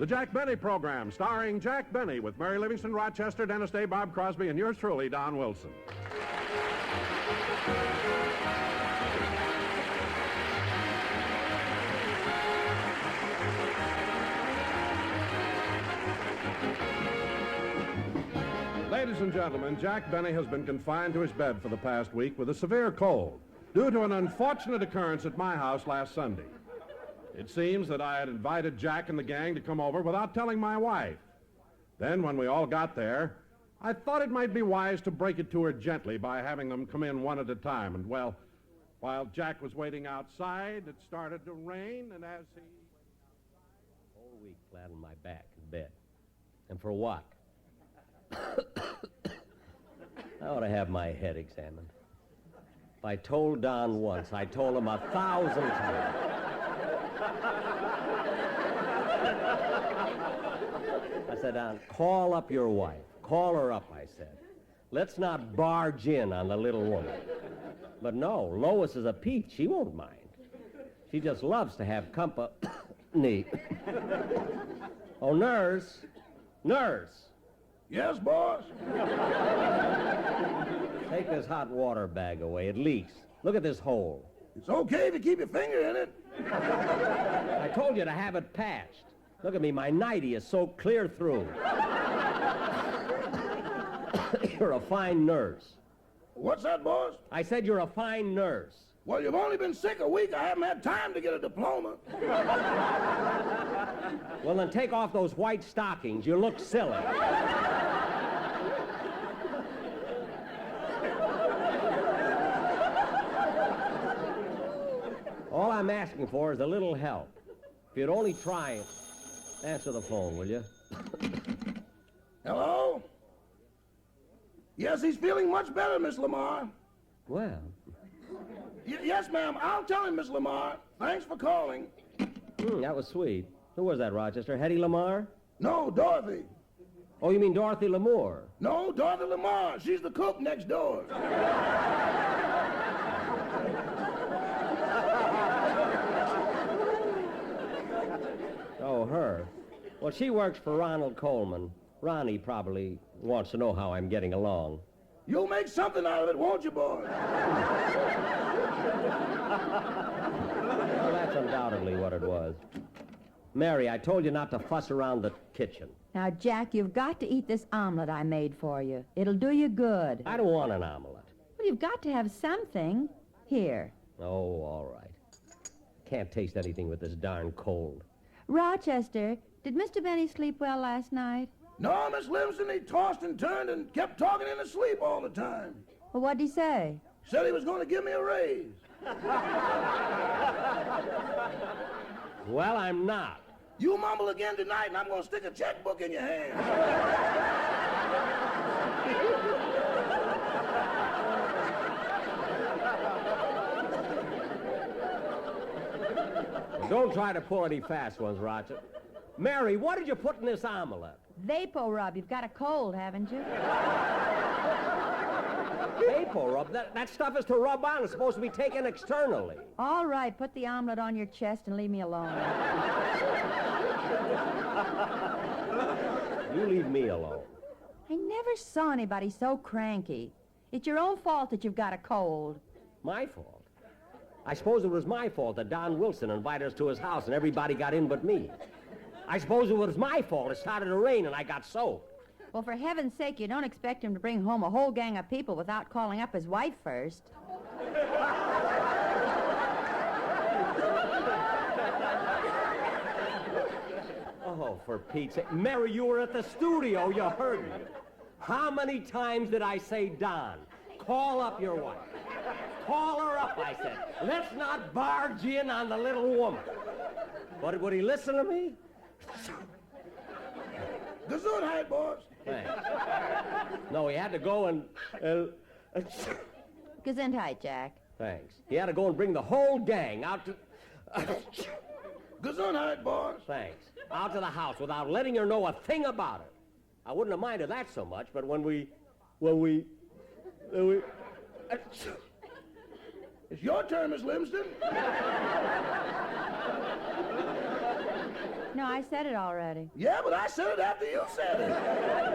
The Jack Benny Program, starring Jack Benny with Mary Livingston, Rochester, Dennis Day, Bob Crosby, and yours truly, Don Wilson. Ladies and gentlemen, Jack Benny has been confined to his bed for the past week with a severe cold due to an unfortunate occurrence at my house last Sunday. It seems that I had invited Jack and the gang to come over without telling my wife. Then, when we all got there, I thought it might be wise to break it to her gently by having them come in one at a time. And, well, while Jack was waiting outside, it started to rain, and as he... Whole week flat on my back in bed. And for what? I ought to have my head examined. If I told Don once, I told him 1,000 times. I said, Don, call up your wife. Call her up, I said. Let's not barge in on the little woman. But no, Lois is a peach. She won't mind. She just loves to have company. Oh, nurse. Nurse. Yes, boss? Take this hot water bag away. It leaks. Look at this hole. It's okay if you keep your finger in it. I told you to have it patched. Look at me. My nightie is soaked clear through. You're a fine nurse. What's that, boss? I said you're a fine nurse. Well, you've only been sick a week. I haven't had time to get a diploma. Well, then take off those white stockings. You look silly. All I'm asking for is a little help. If you'd only try it. Answer the phone, will you? Hello? Yes, he's feeling much better, Miss Lamar. Well. Yes, ma'am. I'll tell him, Miss Lamar. Thanks for calling. That was sweet. Who was that, Rochester? Hetty Lamar? No, Dorothy. Oh, you mean Dorothy Lamour? No, Dorothy Lamar. She's the cook next door. Oh, her. Well, she works for Ronald Coleman. Ronnie probably wants to know how I'm getting along. You'll make something out of it, won't you, boy? Well, that's undoubtedly what it was. Mary, I told you not to fuss around the kitchen. Now, Jack, you've got to eat this omelet I made for you. It'll do you good. I don't want an omelet. Well, you've got to have something. Here. Oh, all right. Can't taste anything with this darn cold. Rochester, did Mr. Benny sleep well last night? No, Miss Livingston, he tossed and turned and kept talking in his sleep all the time. Well, what'd he say? Said he was going to give me a raise. Well, I'm not. You mumble again tonight, and I'm going to stick a checkbook in your hand. Don't try to pull any fast ones, Roger. Mary, what did you put in this omelet? Vapo-rub. You've got a cold, haven't you? Vapo-rub? That stuff is to rub on. It's supposed to be taken externally. All right, put the omelet on your chest and leave me alone. You leave me alone. I never saw anybody so cranky. It's your own fault that you've got a cold. My fault? I suppose it was my fault that Don Wilson invited us to his house and everybody got in but me. I suppose it was my fault it started to rain and I got soaked. Well, for heaven's sake, you don't expect him to bring home a whole gang of people without calling up his wife first. Oh, for Pete's sake. Mary, you were at the studio. You heard me. How many times did I say, Don, call up your wife? Call her up, I said. Let's not barge in on the little woman. But would he listen to me? Gesundheit, boss. Thanks. No, he had to go and... Gesundheit, Jack. Thanks. He had to go and bring the whole gang out to... Gesundheit, boss. Thanks. Out to the house without letting her know a thing about it. I wouldn't have minded that so much, but when we... It's your turn, Miss Livingston. No, I said it already. Yeah, but I said it after you said it.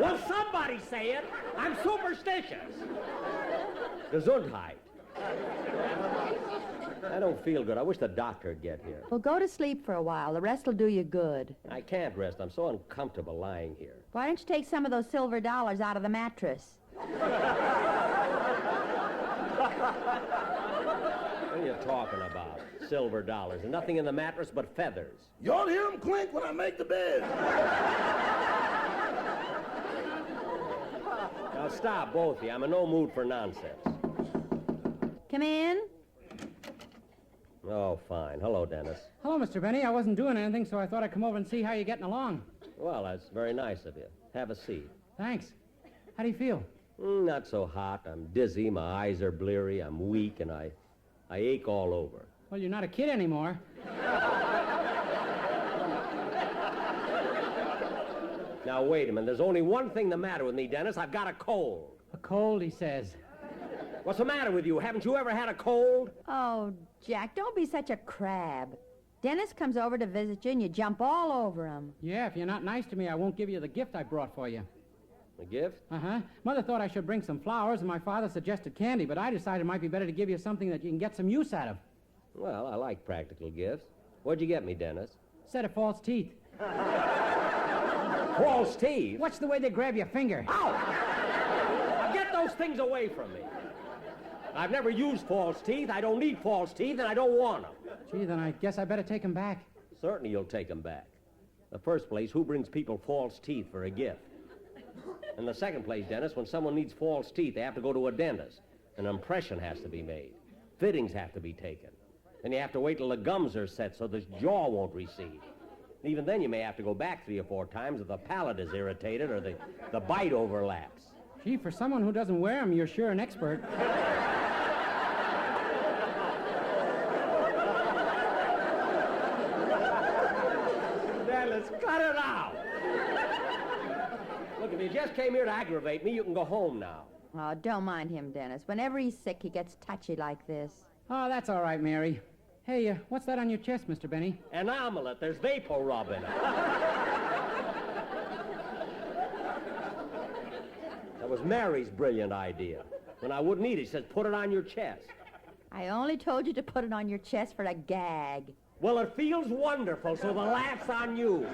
Well, somebody say it. I'm superstitious. Gesundheit. I don't feel good. I wish the doctor'd get here. Well, go to sleep for a while. The rest will do you good. I can't rest. I'm so uncomfortable lying here. Why don't you take some of those silver dollars out of the mattress? What are you talking about? Silver dollars. And nothing in the mattress but feathers. You ought to hear them clink when I make the bed. Now stop, both of you. I'm in no mood for nonsense. Come in. Oh, fine. Hello, Dennis. Hello, Mr. Benny. I wasn't doing anything, so I thought I'd come over and see how you're getting along. Well, that's very nice of you. Have a seat. Thanks. How do you feel? Not so hot. I'm dizzy. My eyes are bleary. I'm weak, and I ache all over. Well, you're not a kid anymore. Now, wait a minute. There's only one thing the matter with me, Dennis. I've got a cold. A cold, he says. What's the matter with you? Haven't you ever had a cold? Oh, Jack, don't be such a crab. Dennis comes over to visit you, and you jump all over him. Yeah, if you're not nice to me, I won't give you the gift I brought for you. A gift? Uh-huh. Mother thought I should bring some flowers, and my father suggested candy, but I decided it might be better to give you something that you can get some use out of. Well, I like practical gifts. What'd you get me, Dennis? Set of false teeth. False teeth? Watch the way they grab your finger. Ow! Now get those things away from me. I've never used false teeth. I don't need false teeth, and I don't want them. Gee, then I guess I better take them back. Certainly you'll take them back. In the first place, who brings people false teeth for a gift? In the second place, Dennis, when someone needs false teeth, they have to go to a dentist. An impression has to be made. Fittings have to be taken. Then you have to wait till the gums are set so the jaw won't recede. And even then you may have to go back 3 or 4 times if the palate is irritated or the bite overlaps. Gee, for someone who doesn't wear them, you're sure an expert. Dennis, cut it out! Look, if you just came here to aggravate me, you can go home now. Oh, don't mind him, Dennis. Whenever he's sick, he gets touchy like this. Oh, that's all right, Mary. Hey, what's that on your chest, Mr. Benny? An omelet. There's vapor rub in it. That was Mary's brilliant idea. When I wouldn't eat it, she says, put it on your chest. I only told you to put it on your chest for a gag. Well, it feels wonderful, so the laugh's on you.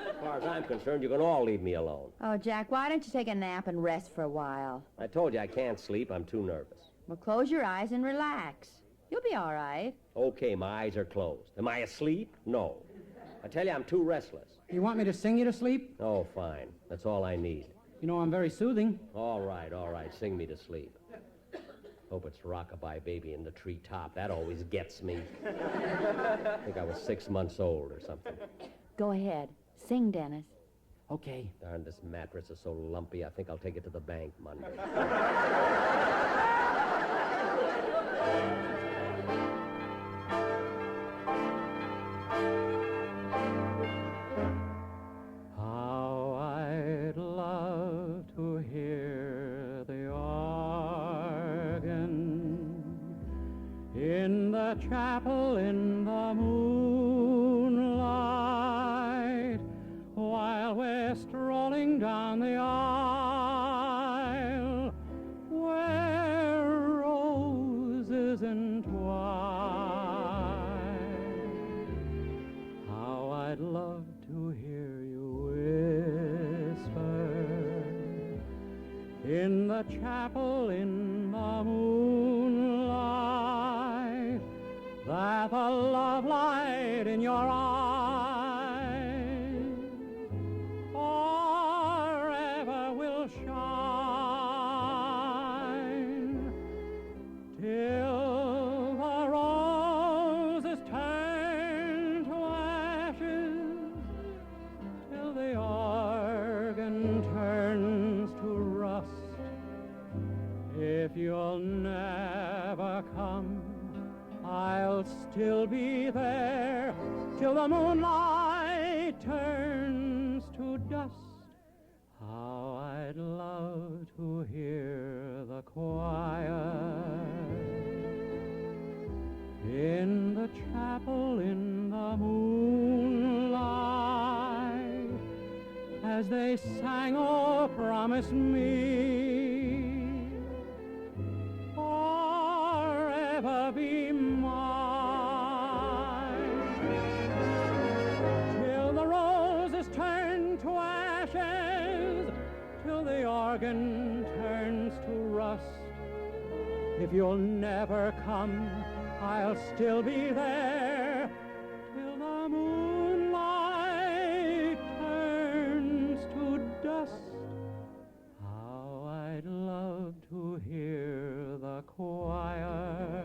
As far as I'm concerned, you can all leave me alone. Oh, Jack, why don't you take a nap and rest for a while? I told you I can't sleep. I'm too nervous. Well, close your eyes and relax. You'll be all right. Okay, my eyes are closed. Am I asleep? No. I tell you, I'm too restless. You want me to sing you to sleep? Oh, fine. That's all I need. You know I'm very soothing. All right. Sing me to sleep. Hope it's Rockabye Baby in the Treetop. That always gets me. I think I was 6 months old or something. Go ahead. Sing, Dennis. Okay. Darn, this mattress is so lumpy, I think I'll take it to the bank Monday. How I'd love to hear the organ in the chapel in the moonlight while we're strolling down the aisle where roses entwine. How I'd love to hear you whisper in the chapel in the moonlight that the love light in your eyes forever will shine till the roses turn to ashes, till the organ turns to rust. If you'll never come, I'll still be there till the moonlight turns to dust. How I'd love to hear the choir in the the chapel in the moonlight, as they sang, oh, promise me, forever be mine, till the roses turn to ashes, till the organ turns to rust. If you'll never come, I'll still be there till the moonlight turns to dust. How I'd love to hear the choir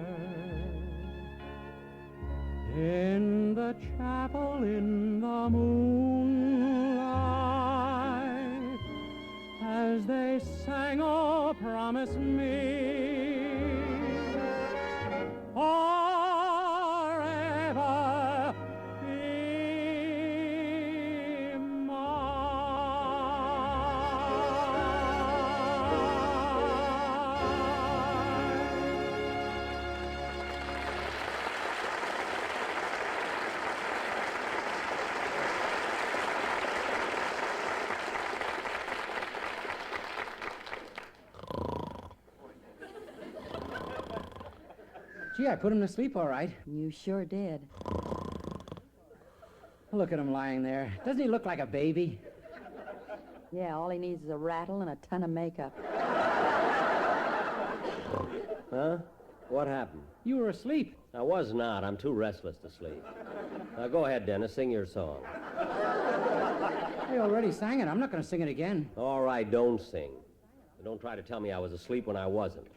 in the chapel in the moonlight, as they sang, oh, promise me, forever be Gee, I put him to sleep all right. You sure did. Look at him lying there. Doesn't he look like a baby? Yeah, all he needs is a rattle and a ton of makeup. Huh? What happened? You were asleep. I was not. I'm too restless to sleep. Now, go ahead, Dennis. Sing your song. I already sang it. I'm not going to sing it again. All right, don't sing. But don't try to tell me I was asleep when I wasn't.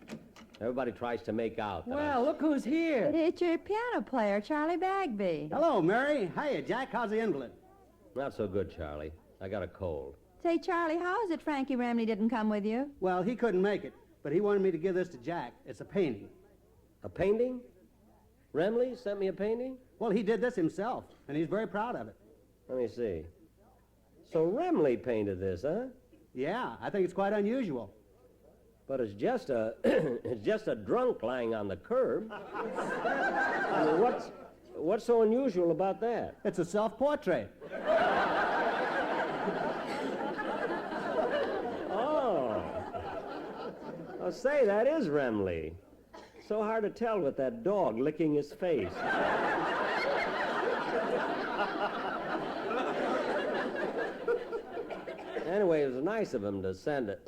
Everybody tries to make out that Well, look who's here. It's your piano player, Charlie Bagby. Hello, Mary. Hiya, Jack. How's the invalid? Not so good, Charlie. I got a cold. Say, Charlie, how is it Frankie Remley didn't come with you? Well, he couldn't make it, but he wanted me to give this to Jack. It's a painting. A painting? Remley sent me a painting? Well, he did this himself, and he's very proud of it. Let me see. So Remley painted this, huh? Yeah, I think it's quite unusual. But it's just a it's just a drunk lying on the curb. I mean, what's so unusual about that? It's a self-portrait. Oh. I'll say that is Remley. So hard to tell with that dog licking his face. Anyway, it was nice of him to send it.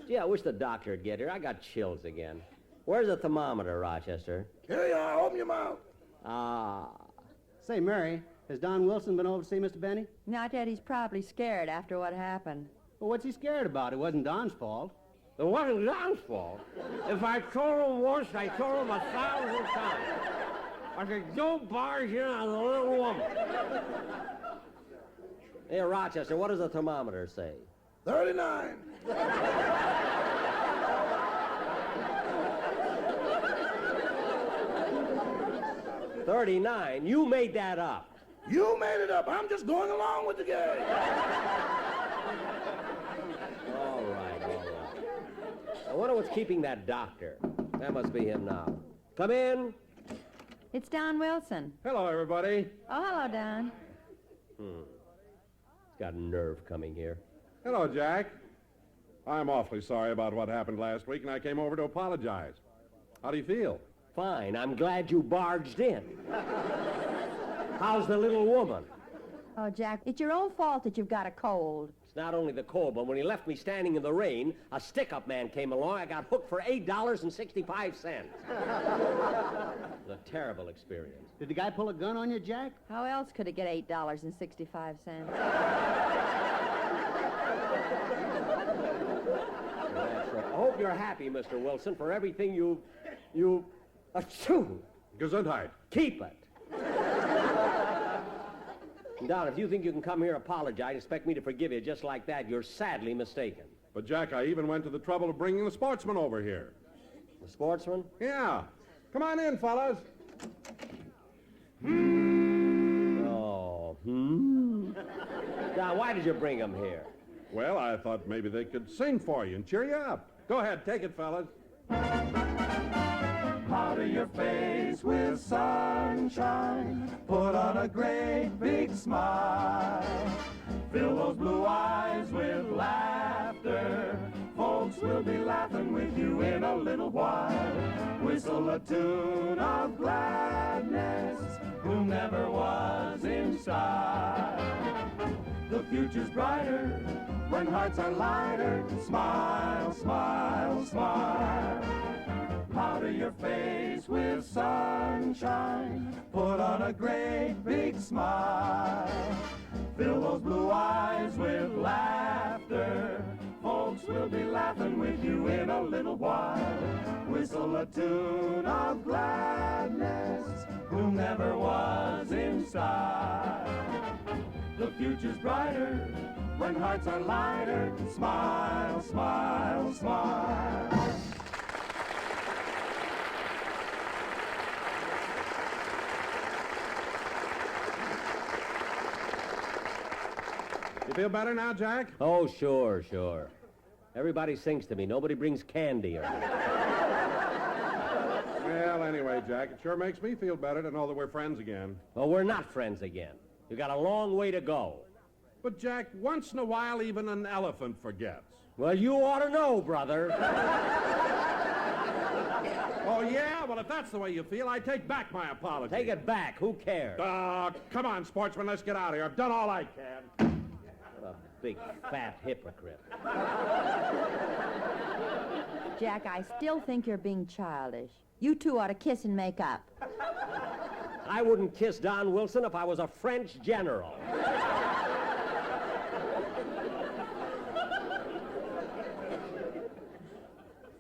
Gee, I wish the doctor would get here. I got chills again. Where's the thermometer, Rochester? Here you are. Open your mouth. Ah. Say, Mary, has Don Wilson been over to see Mr. Benny? Not yet. He's probably scared after what happened. Well, what's he scared about? It wasn't Don's fault. It wasn't Don's fault. If I told him once, I told him 1,000 times. I said, don't barge in on the little woman. Hey, Rochester, what does the thermometer say? 39. 39? You made that up. You made it up. I'm just going along with the game. All right. I wonder what's keeping that doctor. That must be him now. Come in. It's Don Wilson. Hello, everybody. Oh, hello, Don. He's got nerve coming here. Hello, Jack. I'm awfully sorry about what happened last week, and I came over to apologize. How do you feel? Fine. I'm glad you barged in. How's the little woman? Oh, Jack, it's your own fault that you've got a cold. It's not only the cold, but when he left me standing in the rain, a stick-up man came along. I got hooked for $8.65. It was a terrible experience. Did the guy pull a gun on you, Jack? How else could it get $8.65? I hope you're happy, Mr. Wilson, for everything you achoo. Gesundheit. Keep it. Don, if you think you can come here, apologize, and expect me to forgive you just like that, you're sadly mistaken. But, Jack, I even went to the trouble of bringing the sportsman over here. The sportsman? Yeah. Come on in, fellas. Oh, Don, why did you bring him here? Well, I thought maybe they could sing for you and cheer you up. Go ahead, take it, fellas. Powder your face with with sunshine. Put on a great big smile. Fill those blue eyes with laughter. Folks will be laughing with you in a little while. Whistle a tune of gladness. Who never was in style? The future's brighter when hearts are lighter. Smile, smile, smile. Powder your face with sunshine. Put on a great big smile. Fill those blue eyes with laughter. Folks will be laughing with you in a little while. Whistle a tune of gladness. Who never was in style? The future's brighter when hearts are lighter. Smile, smile, smile. You feel better now, Jack? Oh, sure. Everybody sings to me. Nobody brings candy or anything. Well, anyway, Jack, it sure makes me feel better to know that we're friends again. Well, we're not friends again. You got a long way to go. But, Jack, once in a while, even an elephant forgets. Well, you ought to know, brother. Oh, yeah? Well, if that's the way you feel, I take back my apology. Take it back. Who cares? Come on, sportsman, let's get out of here. I've done all I can. What a big, fat hypocrite. Jack, I still think you're being childish. You two ought to kiss and make up. I wouldn't kiss Don Wilson if I was a French general.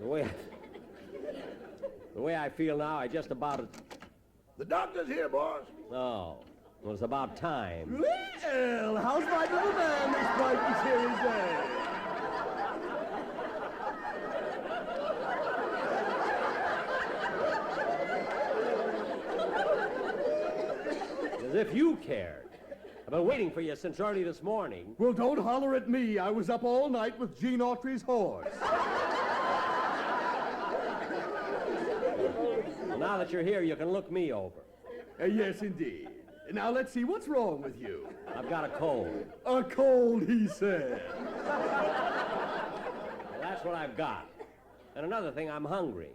The way I feel now, I just about... The doctor's here, boss. Oh, well, it's about time. Well, how's my little man this bright and cheery day? As if you cared. I've been waiting for you since early this morning. Well, don't holler at me. I was up all night with Gene Autry's horse. Well, now that you're here, you can look me over. Yes, indeed. Now, let's see. What's wrong with you? I've got a cold. A cold, he said. Well, that's what I've got. And another thing, I'm hungry.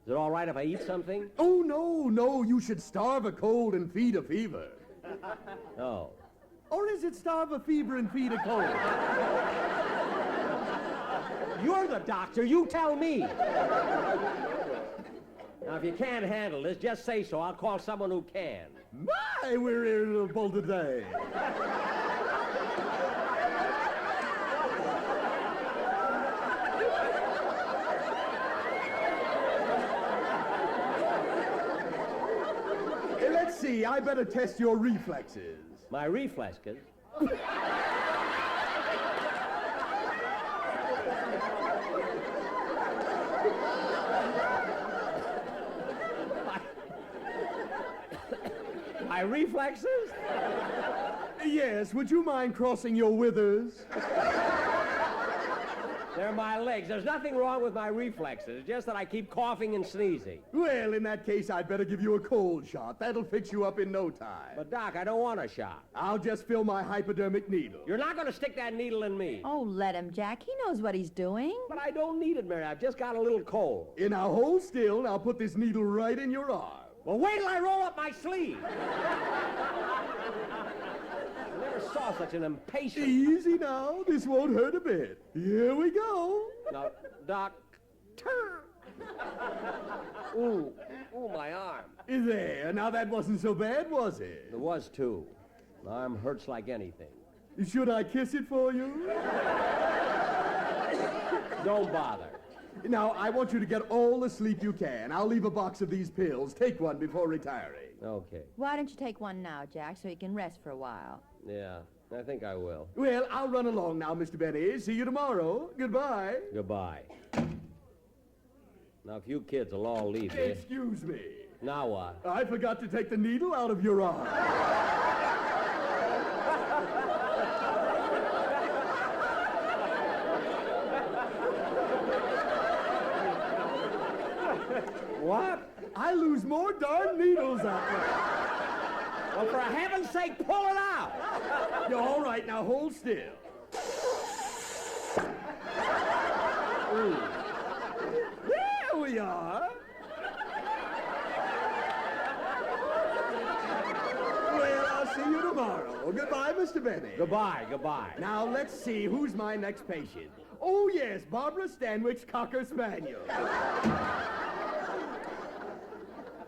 Is it all right if I eat something? Oh, no. You should starve a cold and feed a fever. Oh. Or is it starve a fever and feed a cold? You're the doctor. You tell me. Now, if you can't handle this, just say so. I'll call someone who can. My, we're irritable today. Let's see. I better test your reflexes. My reflexes? My reflexes? Yes, would you mind crossing your withers? They're my legs. There's nothing wrong with my reflexes. It's just that I keep coughing and sneezing. Well, in that case, I'd better give you a cold shot. That'll fix you up in no time. But, Doc, I don't want a shot. I'll just fill my hypodermic needle. You're not going to stick that needle in me. Oh, let him, Jack. He knows what he's doing. But I don't need it, Mary. I've just got a little cold. Now, hold still, and I'll put this needle right in your arm. Well, wait till I roll up my sleeve. I never saw such an impatient... Easy now. This won't hurt a bit. Here we go. Now, Doc... Ooh, my arm. There. Now, that wasn't so bad, was it? It was, too. My arm hurts like anything. Should I kiss it for you? Don't bother. Now, I want you to get all the sleep you can. I'll leave a box of these pills. Take one before retiring. Okay. Why don't you take one now, Jack, so you can rest for a while? Yeah, I think I will. Well, I'll run along now, Mr. Benny. See you tomorrow. Goodbye. Goodbye. Now, if you kids will all leave me... Excuse me. Now what? I forgot to take the needle out of your arm. What? I lose more darn needles out Well, for heaven's sake, pull it out! there. You're all right, now hold still. There we are. Well, I'll see you tomorrow. Goodbye, Mr. Benny. Goodbye, goodbye. Now, let's see, who's my next patient? Oh, yes, Barbara Stanwyck's Cocker Spaniel.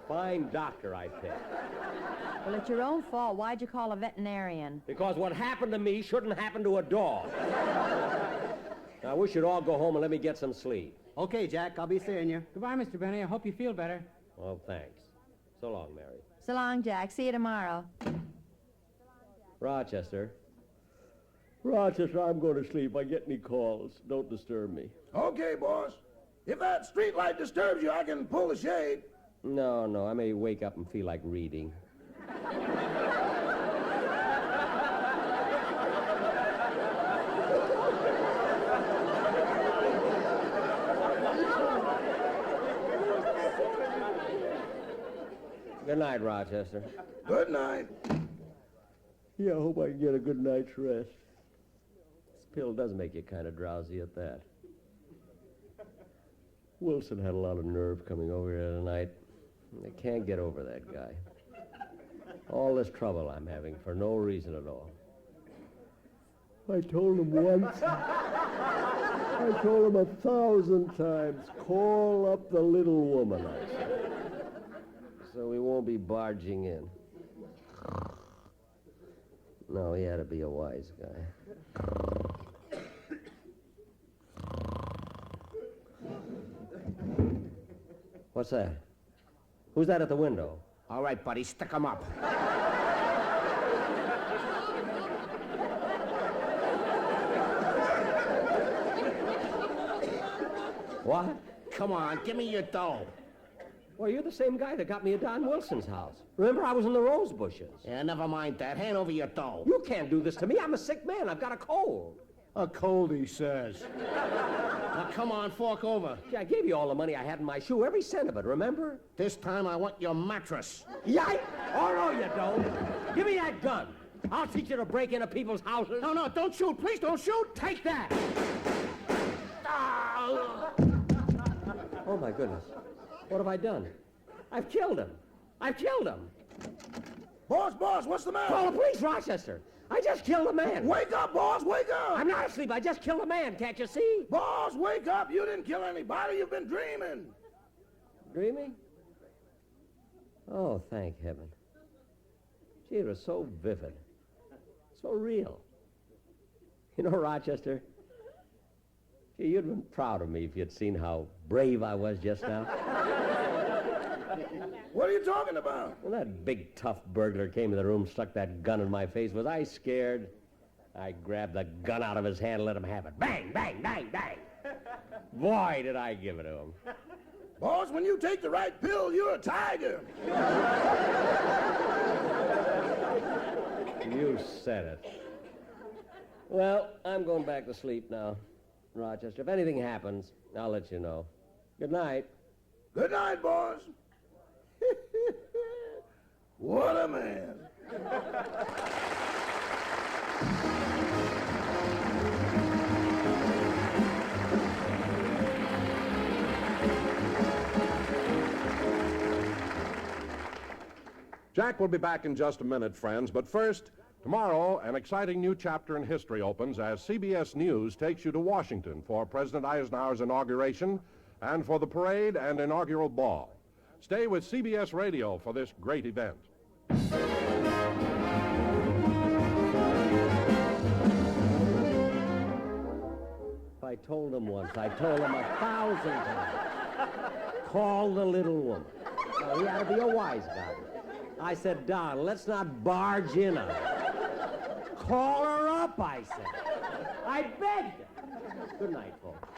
Fine doctor I picked. Well, it's your own fault. Why'd you call a veterinarian? Because what happened to me shouldn't happen to a dog. Now, I wish you'd all go home and let me get some sleep. Okay, Jack, I'll be seeing you. Goodbye, Mr. Benny. I hope you feel better. Well, thanks. So long, Mary. So long, Jack. See you tomorrow. Rochester. Rochester, I'm going to sleep. I get any calls. Don't disturb me. Okay, boss. If that street light disturbs you, I can pull the shade. No, I may wake up and feel like reading. Good night, Rochester. Good night. Yeah, I hope I can get a good night's rest. This pill does make you kind of drowsy at that. Wilson had a lot of nerve coming over here tonight. I can't get over that guy. All this trouble I'm having for no reason at all. I told him once. I told him 1,000 times, call up the little woman, I said. So we won't be barging in. No, he had to be a wise guy. What's that? Who's that at the window? All right, buddy, stick 'em up. What? Come on, give me your dough. Well, you're the same guy that got me at Don Wilson's house. Remember, I was in the rose bushes. Yeah, never mind that. Hand over your dough. You can't do this to me. I'm a sick man. I've got a cold. A cold, he says. Now, come on, fork over. Gee, I gave you all the money I had in my shoe, every cent of it, remember? This time I want your mattress. Yike! Oh, no, you don't. Give me that gun. I'll teach you to break into people's houses. No, don't shoot. Please don't shoot. Take that! Ah. Oh, my goodness. What have I done? I've killed him. I've killed him. Boss, what's the matter? Call the police, Rochester. I just killed a man. Wake up, boss, wake up! I'm not asleep. I just killed a man. Can't you see? Boss, wake up! You didn't kill anybody. You've been dreaming. Dreaming? Oh, thank heaven. Gee, it was so vivid. So real. You know, Rochester, gee, you'd have been proud of me if you'd seen how brave I was just now. What are you talking about? When that big, tough burglar came in the room, stuck that gun in my face, was I scared? I grabbed the gun out of his hand and let him have it. Bang, bang, bang, bang. Boy, did I give it to him. Boss, when you take the right pill, you're a tiger. You said it. Well, I'm going back to sleep now, Rochester. If anything happens, I'll let you know. Good night. Good night, boss. What a man. Jack will be back in just a minute, friends, but first, tomorrow, an exciting new chapter in history opens as CBS News takes you to Washington for President Eisenhower's inauguration and for the parade and inaugural ball. Stay with CBS Radio for this great event. I told him once. I told him 1,000 times. Call the little woman. Now, he ought to be a wise guy. I said, Don, let's not barge in on her. Call her up, I said. I begged her. Good night, folks.